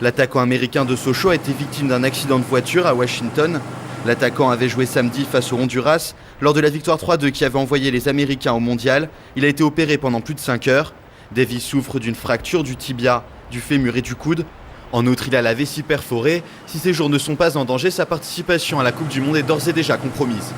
L'attaquant américain de Sochaux a été victime d'un accident de voiture à Washington. L'attaquant avait joué samedi face au Honduras lors de la victoire 3-2 qui avait envoyé les Américains au mondial. Il a été opéré pendant plus de 5 heures. Davis souffre d'une fracture du tibia, du fémur et du coude. En outre, il a la vessie perforée. Si ses jours ne sont pas en danger, sa participation à la Coupe du Monde est d'ores et déjà compromise.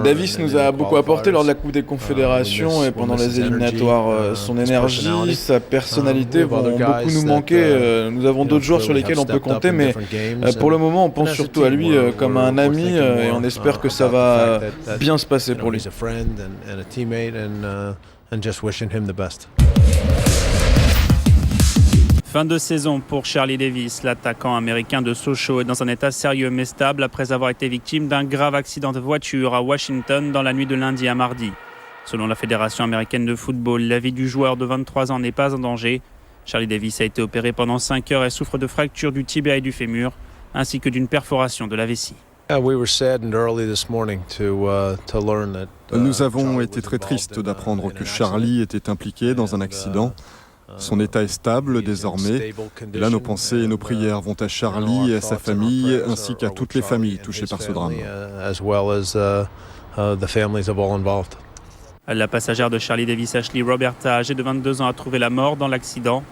Davis nous a beaucoup apporté lors de la Coupe des Confédérations et pendant les éliminatoires. Son énergie, sa personnalité vont beaucoup nous manquer. Nous avons d'autres joueurs sur lesquels on peut compter, mais pour le moment, on pense surtout à lui comme à un ami et on espère que ça va bien se passer pour lui. Fin de saison pour Charlie Davis. L'attaquant américain de Sochaux est dans un état sérieux mais stable après avoir été victime d'un grave accident de voiture à Washington dans la nuit de lundi à mardi. Selon la Fédération américaine de football, la vie du joueur de 23 ans n'est pas en danger. Charlie Davis a été opéré pendant 5 heures et souffre de fractures du tibia et du fémur, ainsi que d'une perforation de la vessie. Nous avons été très tristes d'apprendre que Charlie était impliqué dans un accident. Son état est stable désormais. Et là, nos pensées et nos prières vont à Charlie et à sa famille, ainsi qu'à toutes les familles touchées par ce drame. La passagère de Charlie Davis, Ashley Roberta, âgée de 22 ans, a trouvé la mort dans l'accident.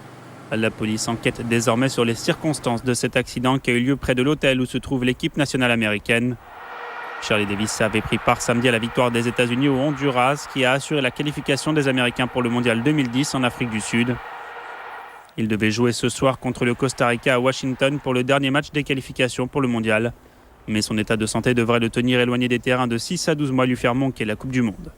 La police enquête désormais sur les circonstances de cet accident qui a eu lieu près de l'hôtel où se trouve l'équipe nationale américaine. Charlie Davis avait pris part samedi à la victoire des États-Unis au Honduras qui a assuré la qualification des Américains pour le Mondial 2010 en Afrique du Sud. Il devait jouer ce soir contre le Costa Rica à Washington pour le dernier match des qualifications pour le Mondial. Mais son état de santé devrait le tenir éloigné des terrains de 6 à 12 mois, lui faire manquer la Coupe du Monde.